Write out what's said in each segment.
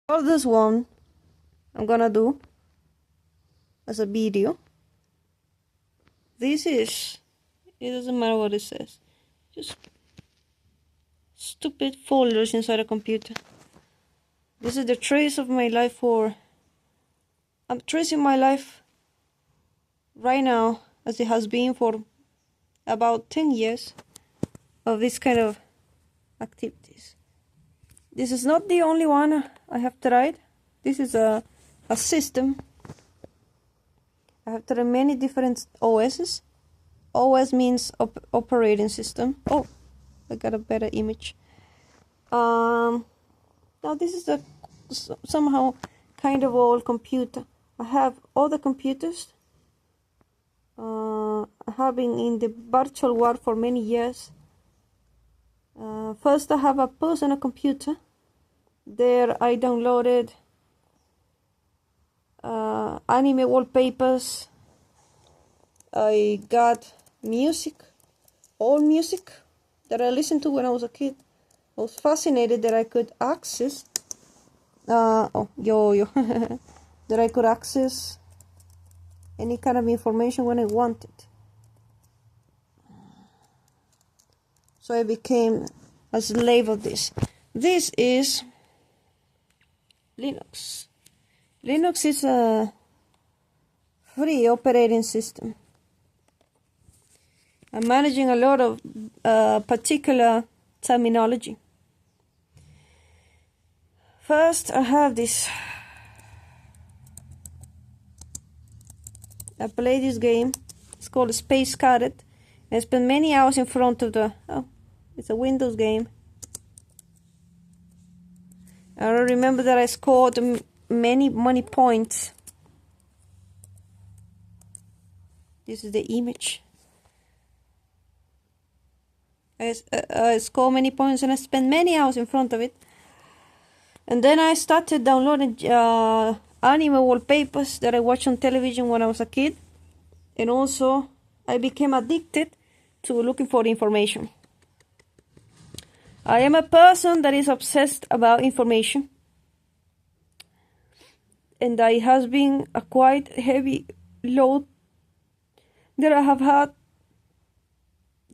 For this one, I'm gonna do as a video. This is, it doesn't matter what it says, just stupid folders inside a computer. This is the trace of my life I'm tracing my life right now as it has been for about 10 years of this kind of activities. This is not the only one I have tried. This is a system. I have tried many different OSs. OS means operating system. Oh, I got a better image. Now this is somehow kind of old computer. I have all the computers. I have been in the virtual world for many years. First, I have a personal computer. There, I downloaded anime wallpapers. I got music, old music that I listened to when I was a kid. I was fascinated that I could access. That I could access any kind of information when I wanted. So I became a slave of this. This is Linux. Linux is a free operating system. I'm managing a lot of particular terminology. First, I have this. I play this game. It's called Space Cadet. I spent many hours in front of it's a Windows game. I remember that I scored many points. This is the image. I scored many points and I spent many hours in front of it. And then I started downloading anime wallpapers that I watched on television when I was a kid. And also, I became addicted to looking for information. I am a person that is obsessed about information. And it has been a quite heavy load that I have had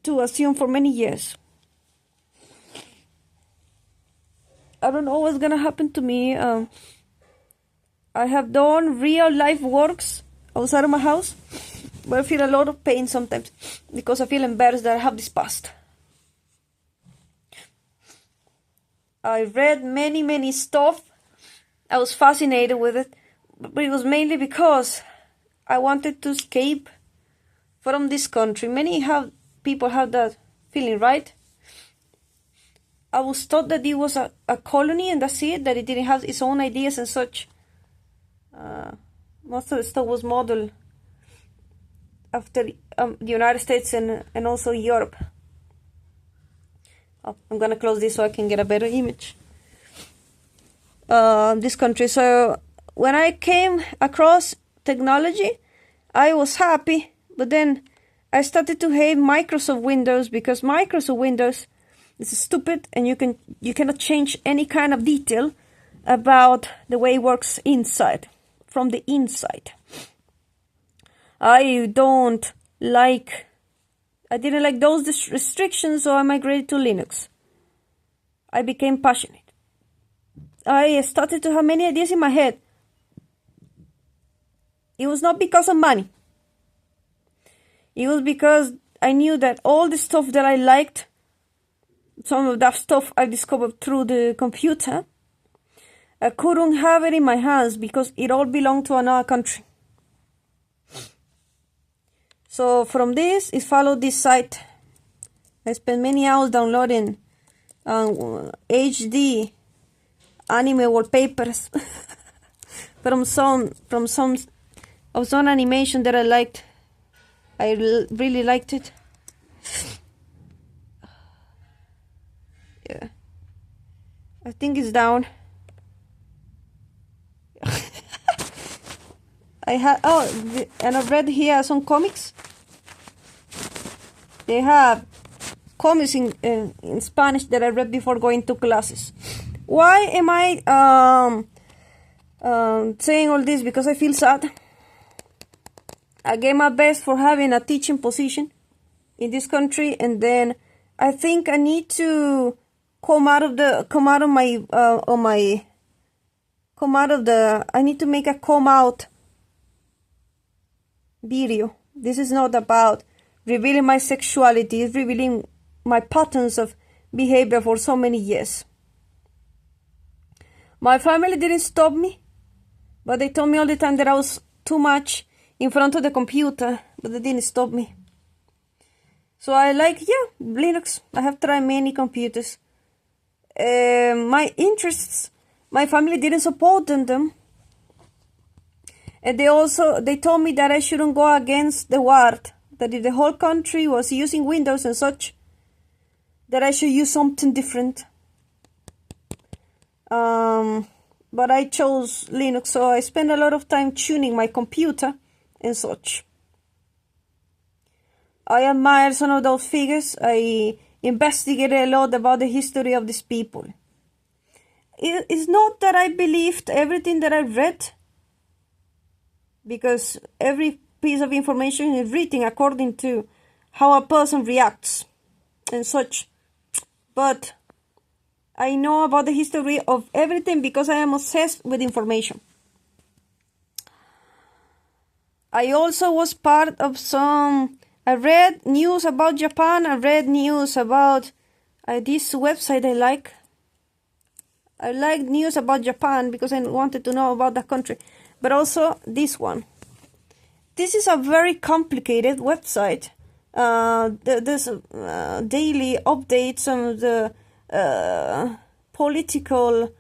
to assume for many years. I don't know what's gonna happen to me. I have done real life works outside of my house, but I feel a lot of pain sometimes because I feel embarrassed that I have this past. I read many stuff. I was fascinated with it, but it was mainly because I wanted to escape from this country. Many people have that feeling, right? I was taught that it was a colony and that's it, that it didn't have its own ideas and such. Most of the stuff was modeled after the United States and also Europe. Oh, I'm gonna close this so I can get a better image. This country. So when I came across technology, I was happy, but then I started to hate Microsoft Windows because Microsoft Windows is stupid and you cannot change any kind of detail about the way it works inside, from the inside. I didn't like those restrictions, so I migrated to Linux. I became passionate. I started to have many ideas in my head. It was not because of money. It was because I knew that all the stuff that I liked, some of that stuff I discovered through the computer, I couldn't have it in my hands because it all belonged to another country. So from this, it followed this site. I spent many hours downloading HD anime wallpapers from some animation that I liked. I really liked it. Yeah, I think it's down. And I've read here some comics. They have comics in Spanish that I read before going to classes. Why am I saying all this because I feel sad. I gave my best for having a teaching position in this country, and then I think I need to I need to make a come out video. This is not about revealing my sexuality, it's revealing my patterns of behavior for so many years. My family didn't stop me, but they told me all the time that I was too much in front of the computer, but they didn't stop me. So I Linux. I have tried many computers. My interests, my family didn't support them. And they told me that I shouldn't go against the world, that if the whole country was using Windows and such, that I should use something different. But I chose Linux, so I spent a lot of time tuning my computer and such. I admire some of those figures. I investigated a lot about the history of these people. It's not that I believed everything that I read, because every piece of information is written according to how a person reacts and such. But I know about the history of everything because I am obsessed with information. I also was part of I read news about Japan. I read news about this website I like. I like news about Japan because I wanted to know about the country. But also this one. This is a very complicated website. There's daily updates on the political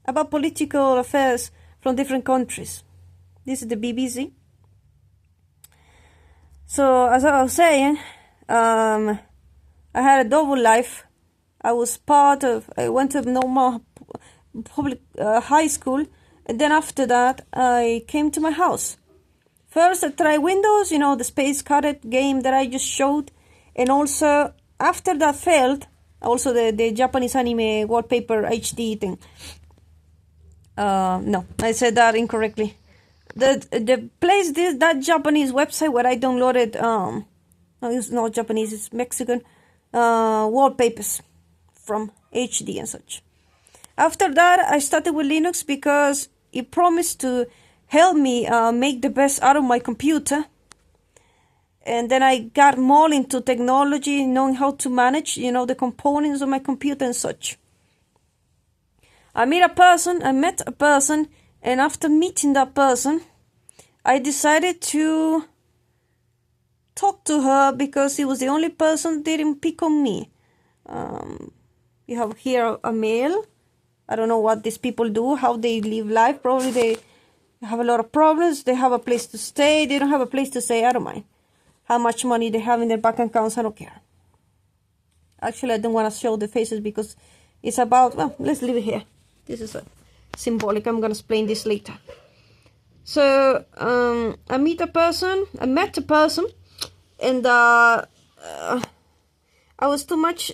about political affairs from different countries. This is the BBC. So as I was saying, I had a double life. I went to normal public high school, and then after that I came to my house. First I tried Windows, the Space Cadet game that I just showed, and also after that failed, also the Japanese anime wallpaper HD thing. No, I said that incorrectly. The place, that Japanese website where I downloaded, no, it's not Japanese, it's Mexican, wallpapers from HD and such. After that, I started with Linux because it promised to help me make the best out of my computer. And then I got more into technology, knowing how to manage, the components of my computer and such. I met a person, and after meeting that person, I decided to talk to her because he was the only person that didn't pick on me. You have here a male. I don't know what these people do, how they live life. Probably they have a lot of problems. They have a place to stay. They don't have a place to stay. I don't mind how much money they have in their bank accounts. I don't care. Actually, I don't want to show the faces because it's about, well, let's leave it here. This is symbolic. I'm going to explain this later. So I met a person, and I was too much.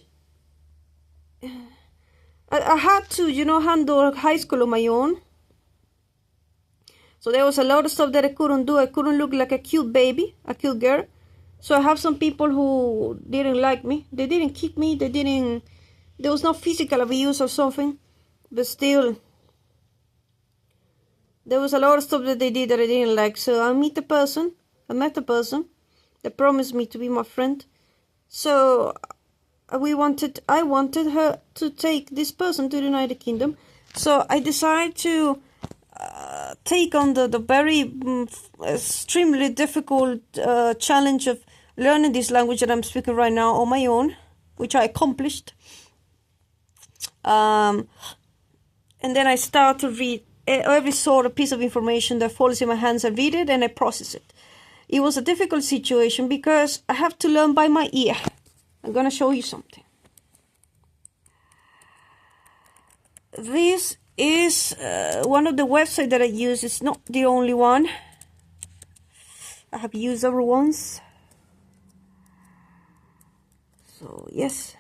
I had to, handle high school on my own. So there was a lot of stuff that I couldn't do. I couldn't look like a cute baby, a cute girl. So I have some people who didn't like me. They didn't kick me. There was no physical abuse or something. But still, there was a lot of stuff that they did that I didn't like. So I met a person that promised me to be my friend. So I wanted her to take this person to the United Kingdom. So I decided to take on the very extremely difficult challenge of learning this language that I'm speaking right now on my own, which I accomplished. And then I start to read every sort of piece of information that falls in my hands. I read it and I process it. It was a difficult situation because I have to learn by my ear. I'm going to show you something. This is one of the websites that I use. It's not the only one. I have used other ones. So, yes.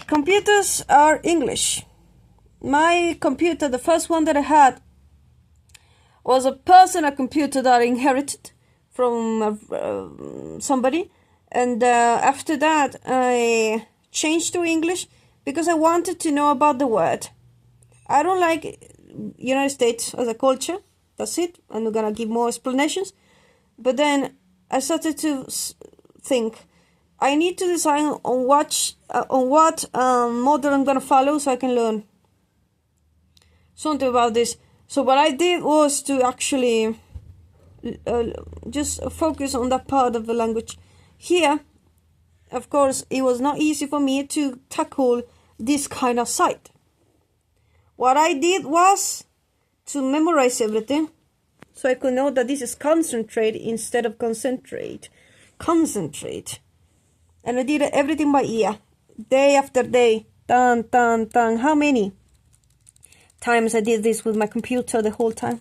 computers are English. My computer, the first one that I had, was a personal computer that I inherited from somebody, and after that I changed to English because I wanted to know about the word. I don't like United States as a culture. That's it. I'm not gonna give more explanations. But then I started to think I need to decide on what model I'm gonna follow so I can learn something about this. So what I did was to actually just focus on that part of the language. Here, of course, it was not easy for me to tackle this kind of site. What I did was to memorize everything so I could know that this is concentrate instead of concentrate. Concentrate. And I did everything by ear, day after day. Dun, dun, dun. How many times I did this with my computer the whole time?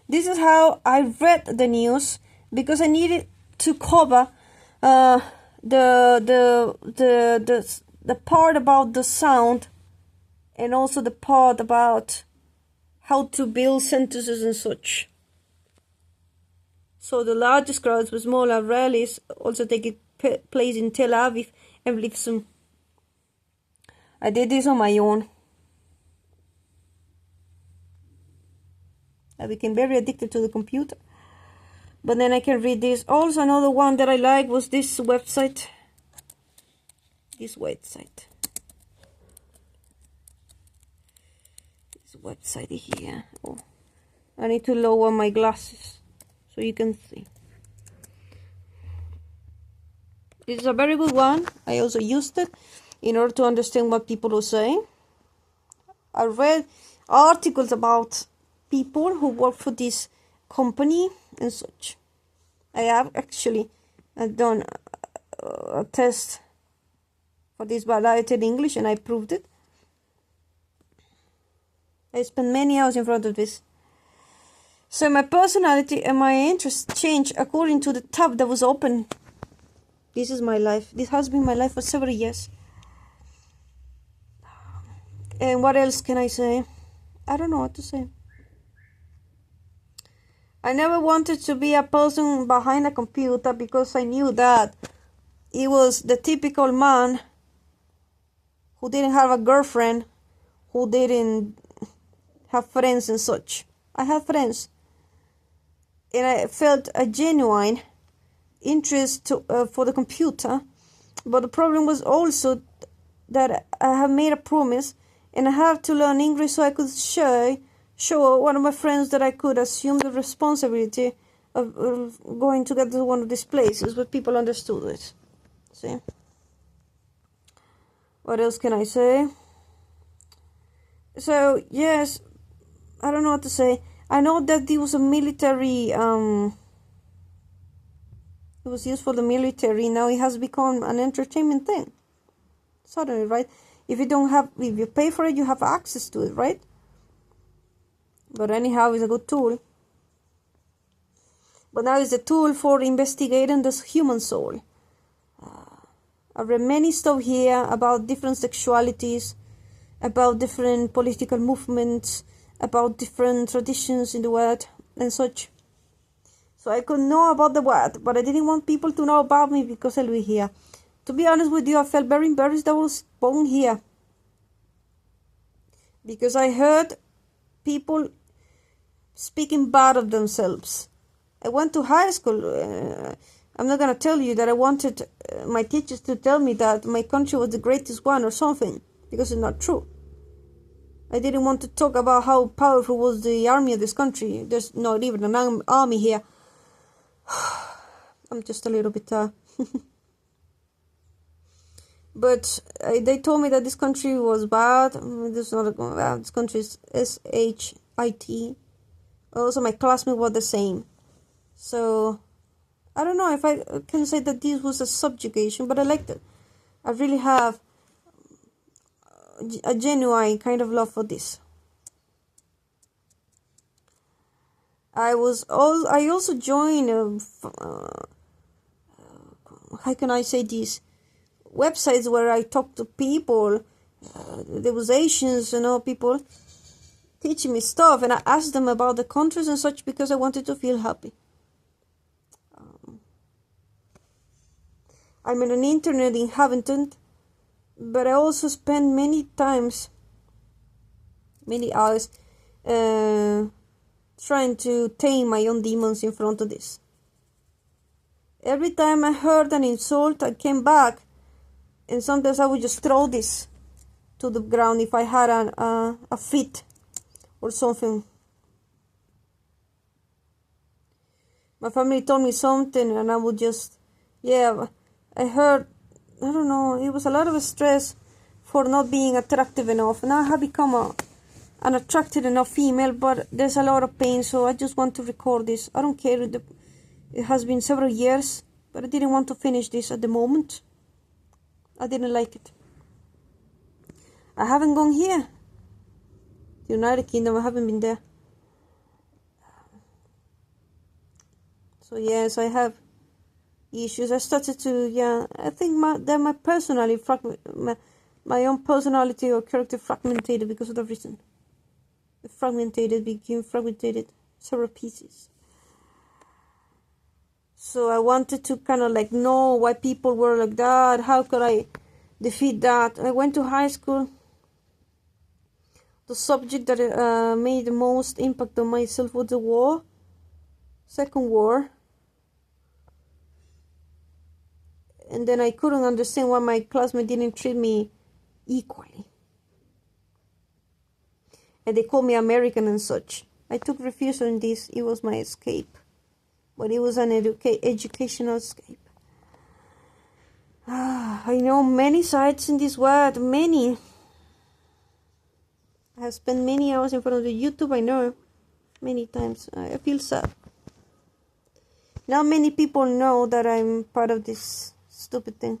This is how I read the news, because I needed to cover the part about the sound, and also the part about how to build sentences and such. So the largest crowds with smaller rallies also take place in Tel Aviv and Lipsum. I did this on my own. I became very addicted to the computer. But then I can read this. Also, another one that I like was this website. This website here. Oh, I need to lower my glasses so you can see. This is a very good one. I also used it in order to understand what people were saying. I read articles about people who work for this company and such. I have actually done a test for this variety in English, and I proved it. I spent many hours in front of this. So my personality and my interests changed according to the tab that was open. This is my life. This has been my life for several years. And what else can I say? I don't know what to say. I never wanted to be a person behind a computer because I knew that it was the typical man who didn't have a girlfriend, who didn't have friends and such. I had friends, and I felt a genuine interest for the computer, but the problem was also that I have made a promise and I have to learn English so I could show one of my friends that I could assume the responsibility of going to get to one of these places where people understood it. See? What else can I say? So, yes, I don't know what to say. I know that it was a military, it was used for the military. Now it has become an entertainment thing. Suddenly, right? If you pay for it, you have access to it, right? But anyhow, it's a good tool. But now it's a tool for investigating the human soul. I read many stuff here about different sexualities, about different political movements, about different traditions in the world and such. So I could know about the world, but I didn't want people to know about me because I live here. To be honest with you, I felt very embarrassed that I was born here, because I heard people speaking bad of themselves. I went to high school. I'm not going to tell you that I wanted my teachers to tell me that my country was the greatest one or something, because it's not true. I didn't want to talk about how powerful was the army of this country. There's not even an army here. I'm just a little bit... But they told me that this country was bad. This country is S-H-I-T. Also, my classmates were the same. So, I don't know if I can say that this was a subjugation, but I liked it. I really have a genuine kind of love for this. I also joined, how can I say this? websites where I talk to people. There was Asians, people teaching me stuff, and I asked them about the countries and such because I wanted to feel happy. I'm an internet inhabitant, but I also spend many hours trying to tame my own demons in front of this. Every time I heard an insult, I came back, and sometimes I would just throw this to the ground if I had a fit or something. My family told me something, and I would just, I heard, I don't know, it was a lot of stress for not being attractive enough. Now I have become an attractive enough female, but there's a lot of pain, so I just want to record this. I don't care, it has been several years, but I didn't want to finish this at the moment. I didn't like it. I haven't gone here. The United Kingdom, I haven't been there. So yes, I have issues. I started to, I think my personality, my own personality or character fragmented because of the reason. It became fragmented, several pieces. So I wanted to kind of like know why people were like that. How could I defeat that? I went to high school. The subject that made the most impact on myself was the war, Second War. And then I couldn't understand why my classmates didn't treat me equally. And they called me American and such. I took refuge in this. It was my escape. But it was an educational escape. I know many sites in this world, many. I have spent many hours in front of the YouTube, I know, many times. I feel sad. Not many people know that I'm part of this stupid thing.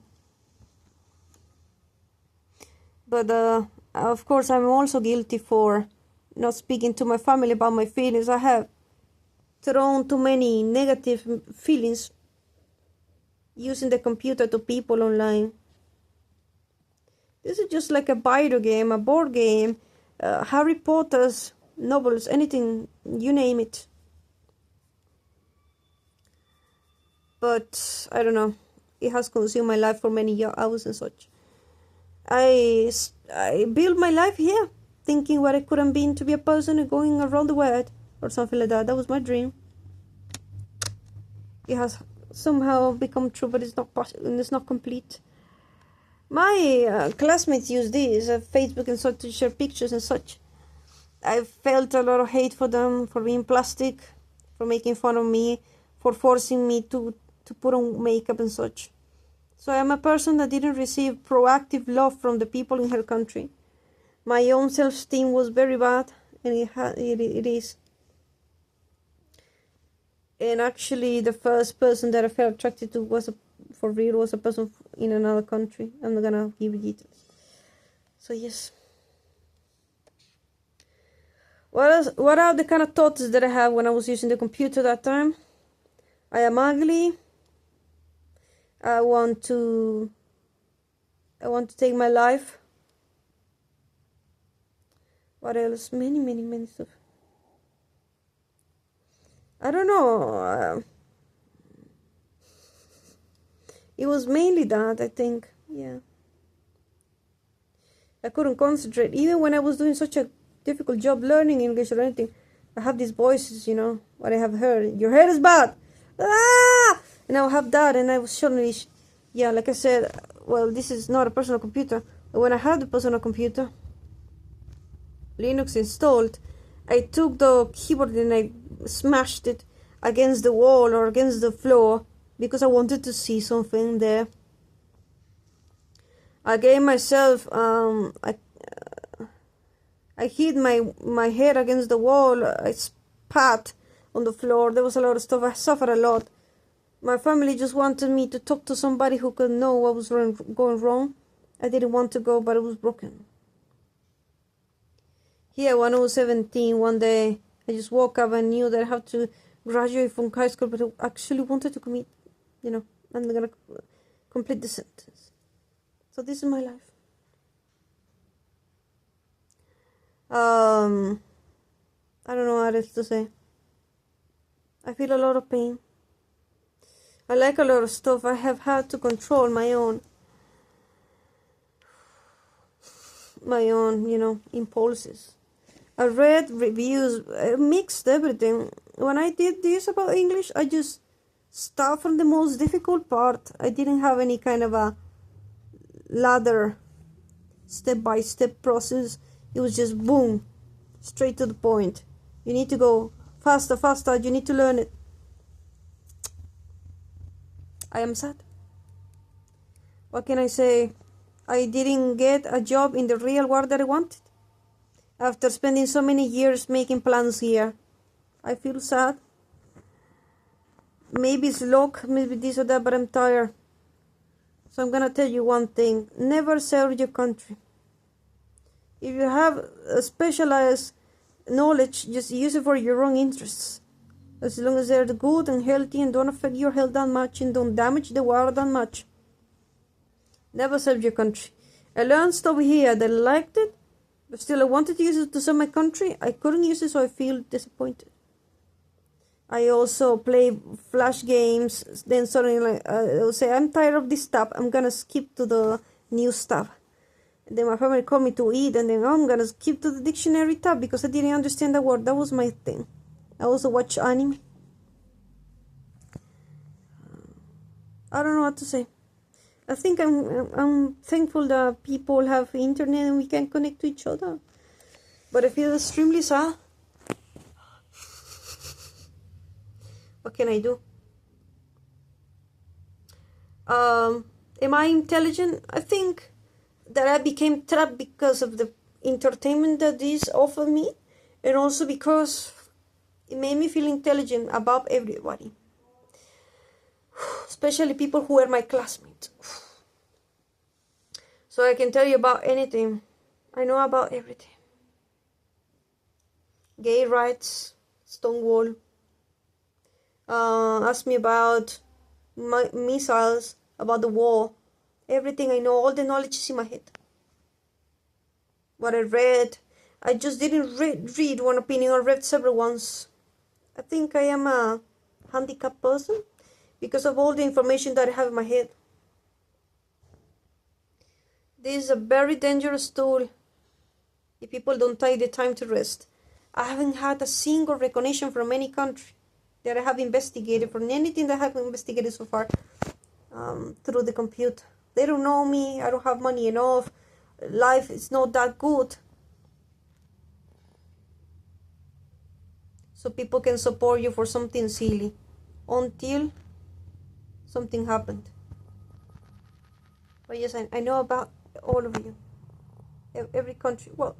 But of course, I'm also guilty for not speaking to my family about my feelings. I have thrown too many negative feelings using the computer to people online. This is just like a video game, a board game, Harry Potter's novels, anything, you name it. But I don't know, it has consumed my life for many hours and such. I built my life here, thinking what I could have been to be a person going around the world or something like that. That was my dream. It has somehow become true, but it's not possible. It's not complete. My classmates use this Facebook and such to share pictures and such. I felt a lot of hate for them, for being plastic, for making fun of me, for forcing me to put on makeup and such. So I'm a person that didn't receive proactive love from the people in her country. My own self-esteem was very bad, and it is. And actually, the first person that I felt attracted to was a person in another country. I'm not gonna give you details. So yes. What are the kind of thoughts that I have when I was using the computer that time? I am ugly. I want to take my life. What else? Many stuff. I don't know. It was mainly that, I think. Yeah. I couldn't concentrate. Even when I was doing such a difficult job learning English or anything, I have these voices, what I have heard. Your hair is bad. Ah! And I will have that, and I was suddenly, like I said, well, this is not a personal computer. But when I had the personal computer, Linux installed, I took the keyboard and I smashed it against the wall or against the floor because I wanted to see something there. I gave myself, I hit my head against the wall, I spat on the floor. There was a lot of stuff. I suffered a lot. My family just wanted me to talk to somebody who could know what was going wrong. I didn't want to go, but it was broken. Here, when I was 17, one day, I just woke up and knew that I had to graduate from high school, but I actually wanted to commit, I'm going to complete the sentence. So this is my life. I don't know what else to say. I feel a lot of pain. I like a lot of stuff. I have had to control my own, impulses. I read reviews, I mixed everything. When I did this about English, I just start from the most difficult part. I didn't have any kind of a ladder, step-by-step process. It was just boom, straight to the point. You need to go faster, faster. You need to learn it. I am sad. What can I say? I didn't get a job in the real world that I wanted. After spending so many years making plans here, I feel sad. Maybe it's luck, maybe this or that, but I'm tired. So I'm gonna tell you one thing. Never serve your country. If you have a specialized knowledge, just use it for your own interests. As long as they're good and healthy and don't affect your health that much and don't damage the world that much. Never serve your country. I learned stuff here that I liked it, but still I wanted to use it to serve my country. I couldn't use it, so I feel disappointed. I also play flash games. Then suddenly I'll say, I'm tired of this stuff. I'm gonna skip to the new stuff. And then my family called me to eat, and then I'm gonna skip to the dictionary tab because I didn't understand the word. That was my thing. I also watch anime. I don't know what to say. I think I'm thankful that people have internet and we can connect to each other. But I feel extremely sad. What can I do? Am I intelligent? I think that I became trapped because of the entertainment that this offered me, and also because it made me feel intelligent above everybody, especially people who were my classmates. So I can tell you about anything. I know about everything. Gay rights, Stonewall. Ask me about missiles, about the war. Everything I know, all the knowledge is in my head. What I read, I just didn't read one opinion. I read several ones. I think I am a handicapped person because of all the information that I have in my head. This is a very dangerous tool if people don't take the time to rest. I haven't had a single recognition from any country that I have investigated, from anything that I have investigated so far, through the computer. They don't know me. I don't have money enough. Life is not that good. So people can support you for something silly until something happened. But yes, I know about all of you. Every country. Well,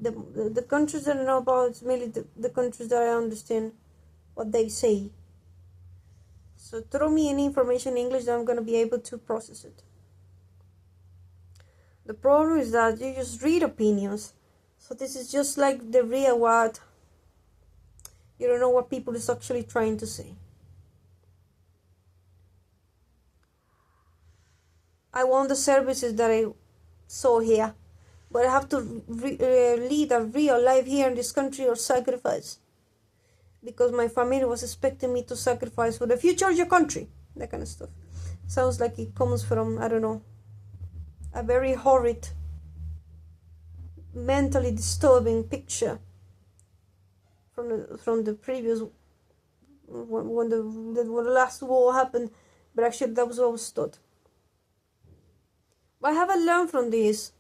the countries that I know about is mainly the countries that I understand what they say. So throw me any information in English that I'm going to be able to process it. The problem is that you just read opinions. So this is just like the real what. You don't know what people is actually trying to say. I want the services that I saw here, but I have to lead a real life here in this country or sacrifice. Because my family was expecting me to sacrifice for the future of your country. That kind of stuff. Sounds like it comes from, I don't know, a very horrid, mentally disturbing picture from the previous, when the last war happened. But actually that was what was taught. What have I learned from this?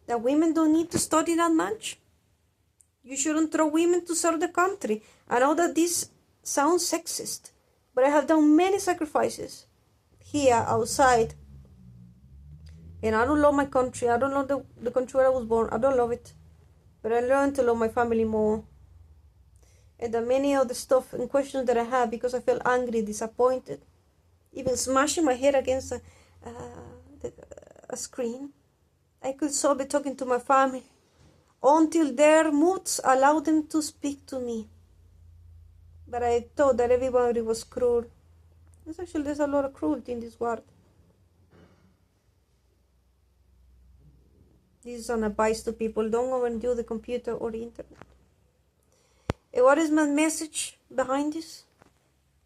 That women don't need to study that much. You shouldn't throw women to serve the country. I know that this sounds sexist, but I have done many sacrifices here, outside. And I don't love my country. I don't love the country where I was born. I don't love it. But I learned to love my family more. And that many of the stuff and questions that I have because I felt angry, disappointed, even smashing my head against a screen, I could solve it talking to my family until their moods allowed them to speak to me. But I thought that everybody was cruel. There's a lot of cruelty in this world. This is an advice to people. Don't go and do the computer or the internet. And what is my message behind this?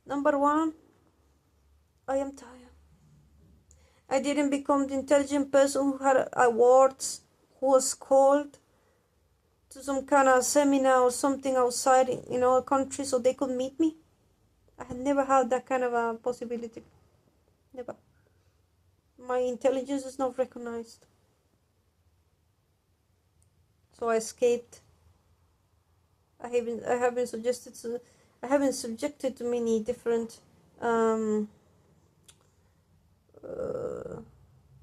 Number one, I am tired. I didn't become the intelligent person who had awards, who was called to some kind of seminar or something outside in our country so they could meet me. I had never had that kind of a possibility. Never. My intelligence is not recognized. So I escaped. I have been subjected to many different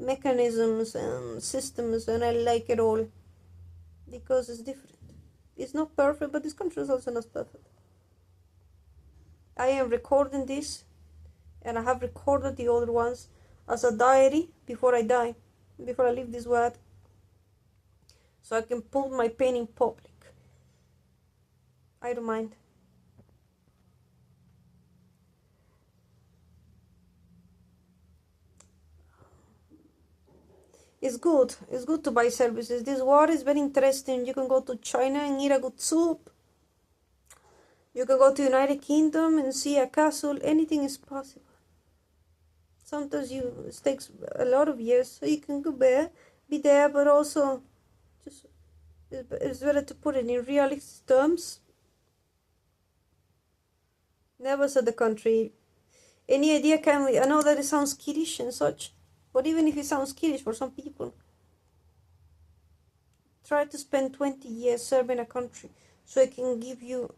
mechanisms and systems, and I like it all because it's different. It's not perfect, but this country is also not perfect. I am recording this, and I have recorded the other ones as a diary before I die, before I leave this world, so I can put my pain in public. I don't mind. It's good. It's good to buy services. This war is very interesting. You can go to China and eat a good soup. You can go to United Kingdom and see a castle. Anything is possible. Sometimes it takes a lot of years, so you can go there, be there, but also just it's better to put it in realistic terms. Never said the country. Any idea can we? I know that it sounds kiddish and such, but even if it sounds kiddish for some people, try to spend 20 years serving a country so it can give you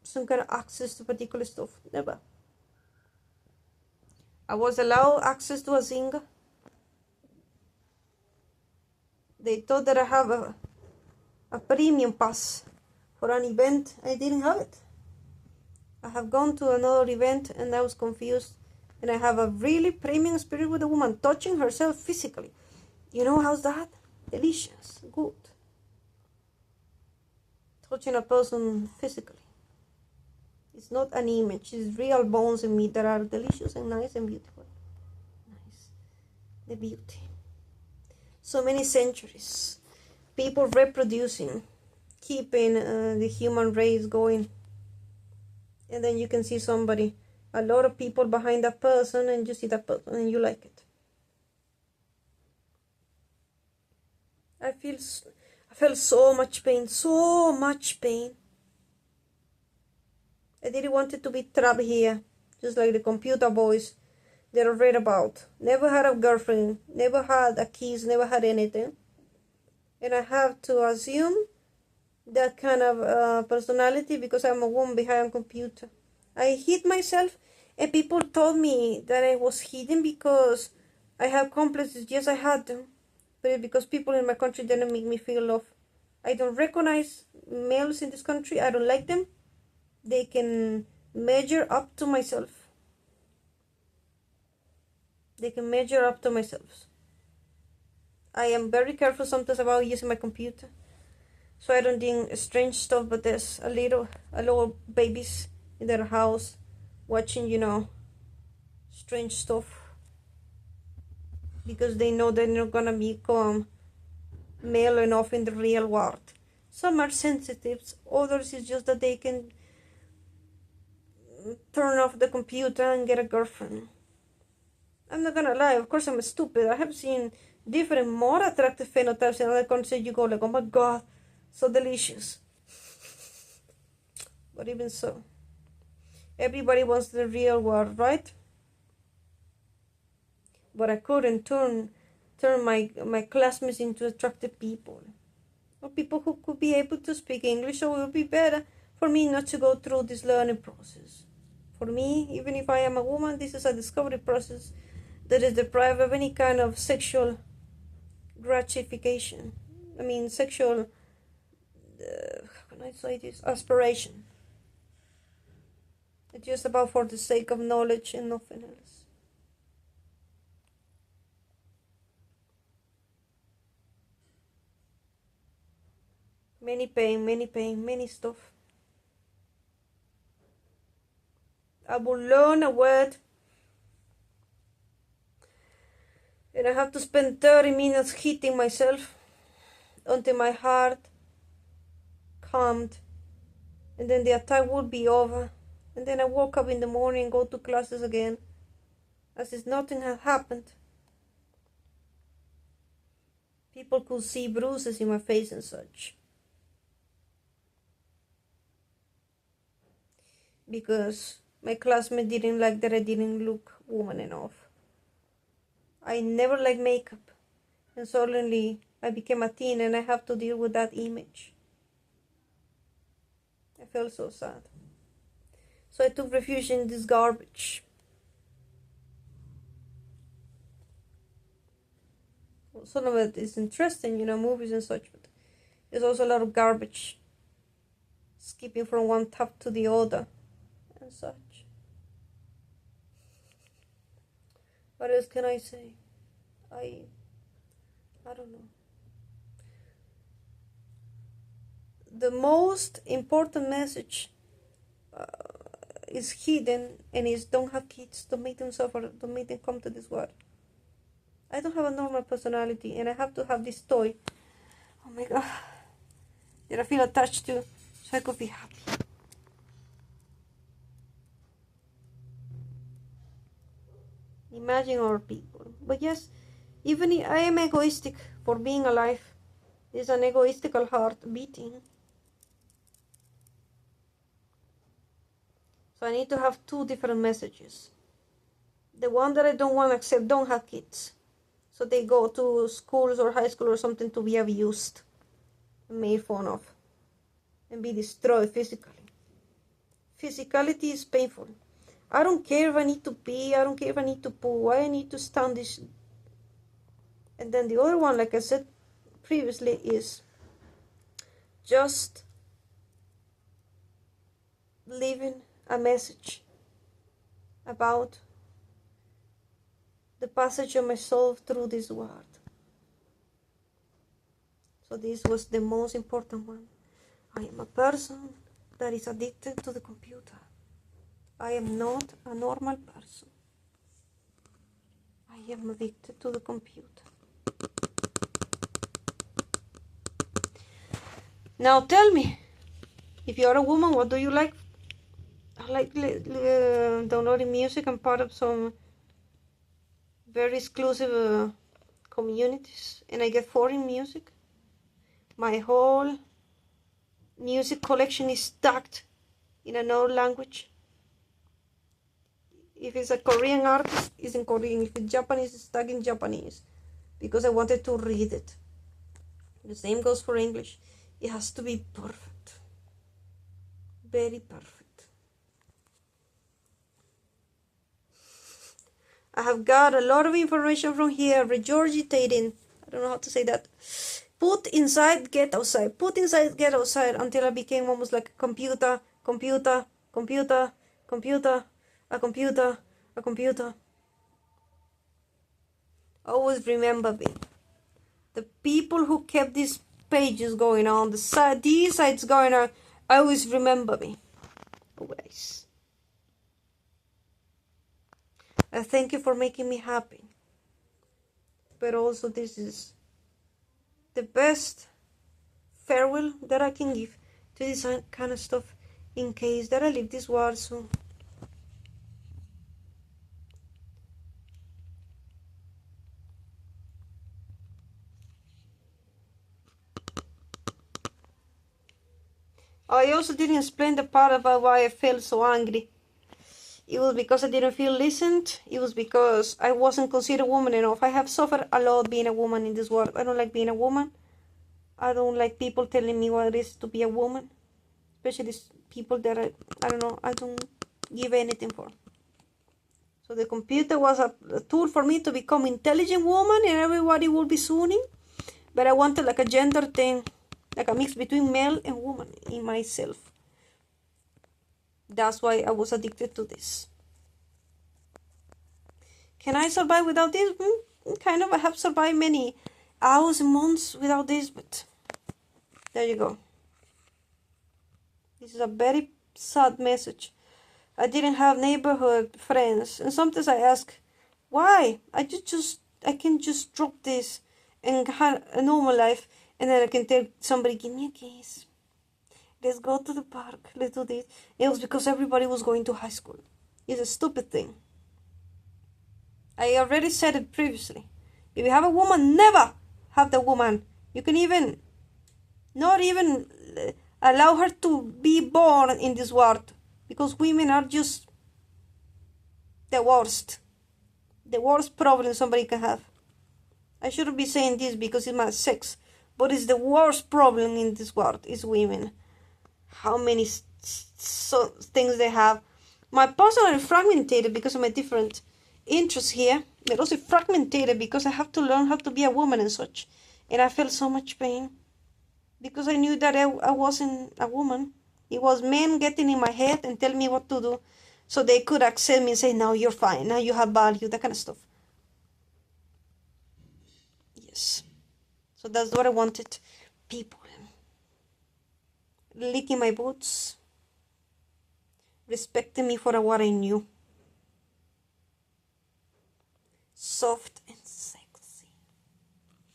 some kind of access to particular stuff. Never. I was allowed access to a Zynga. They thought that I have a premium pass for an event. I didn't have it. I have gone to another event and I was confused. And I have a really premium experience with a woman touching herself physically. You know how's that? Delicious. Good. Touching a person physically. It's not an image. It's real bones in me that are delicious and nice and beautiful. Nice. The beauty. So many centuries. People reproducing. Keeping the human race going. And then you can see somebody, a lot of people behind that person, and you see that person and you like it. I felt so much pain, so much pain. I didn't want it to be trapped here, just like the computer boys that I read about. Never had a girlfriend, never had a kiss, never had anything. And I have to assume that kind of personality because I'm a woman behind a computer. I hid myself, and people told me that I was hidden because I have complexes. Yes, I had them, but because people in my country didn't make me feel love. I don't recognize males in this country. I don't like them. They can measure up to myself. They can measure up to myself. I am very careful sometimes about using my computer, so I don't do strange stuff. But there's a little babies in their house watching, strange stuff because they know they're not gonna become male enough in the real world. Some are sensitive, others is just that they can turn off the computer and get a girlfriend. I'm not gonna lie, of course I'm stupid. I have seen different, more attractive phenotypes in other countries. You go like, oh my god, so delicious. But even so, everybody wants the real world, right? But I couldn't turn my classmates into attractive people, or people who could be able to speak English. So it would be better for me not to go through this learning process. For me, even if I am a woman, this is a discovery process that is deprived of any kind of sexual gratification. I mean, sexual, how can I say this? Aspiration. It's just about for the sake of knowledge and nothing else. Many pain, many stuff. I will learn a word and I have to spend 30 minutes hitting myself until my heart calmed, and then the attack would be over, and then I woke up in the morning and go to classes again as if nothing had happened. People could see bruises in my face and such, because my classmates didn't like that I didn't look woman enough. I never liked makeup, and suddenly I became a teen and I have to deal with that image. I felt so sad. So I took refuge in this garbage. Well, some of it is interesting, movies and such, but there's also a lot of garbage, skipping from one top to the other and such. What else can I say? I don't know. The most important message is hidden, and is don't have kids, don't make them suffer, don't make them come to this world. I don't have a normal personality, and I have to have this toy, oh my god, that I feel attached to, so I could be happy. Imagine our people. But yes, even if I am egoistic for being alive, there's an egoistical heart beating. So I need to have two different messages. The one that I don't want to accept, don't have kids. So they go to schools or high school or something to be abused, made fun of, and be destroyed physically. Physicality is painful. I don't care if I need to pee, I don't care if I need to poo, why I need to stand this. And then the other one, like I said previously, is just leaving a message about the passage of my soul through this world. So this was the most important one. I am a person that is addicted to the computer. I am not a normal person. I am addicted to the computer. Now tell me, if you're a woman, what do you like? I like downloading music. I'm part of some very exclusive communities, and I get foreign music. My whole music collection is stacked in another language. If it's a Korean artist, it's in Korean. If it's Japanese, it's stuck in Japanese, because I wanted to read it. The same goes for English. It has to be perfect. Very perfect. I have got a lot of information from here, regurgitating. I don't know how to say that. Put inside, get outside. Put inside, get outside, until I became almost like a computer, a computer. Always remember me. The people who kept these pages going on, these sites going on, always remember me. Always. I thank you for making me happy. But also, this is the best farewell that I can give to this kind of stuff, in case that I leave this world soon. I also didn't explain the part about why I felt so angry. It was because I didn't feel listened. It was because I wasn't considered woman enough. I have suffered a lot being a woman in this world. I don't like being a woman. I don't like people telling me what it is to be a woman. Especially people that I don't know, I don't give anything for. So the computer was a tool for me to become intelligent woman, and everybody would be swooning. But I wanted like a gender thing, like a mix between male and woman in myself. That's why I was addicted to this. Can I survive without this? Kind of. I have survived many hours and months without this, but there you go. This is a very sad message. I didn't have neighborhood friends, and sometimes I ask, why? I can just drop this and have a normal life, And then I can tell somebody, give me a kiss. Let's go to the park. Let's do this. It was because everybody was going to high school. It's a stupid thing. I already said it previously. If you have a woman, never have the woman. You can even not even allow her to be born in this world, because women are just the worst problem somebody can have. I shouldn't be saying this because it's my sex, but it's the worst problem in this world is women. How many things they have. My personal is fragmented because of my different interests here, but also fragmented because I have to learn how to be a woman and such. And I felt so much pain because I knew that I wasn't a woman. It was men getting in my head and telling me what to do so they could accept me and say, now you're fine, now you have value, that kind of stuff. Yes. So that's what I wanted. People licking my boots, respecting me for what I knew. Soft and sexy.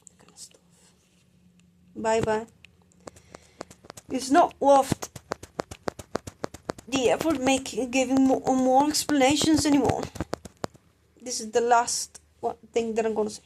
That kind of stuff. Bye-bye. It's not worth the effort giving more explanations anymore. This is the last thing that I'm going to say.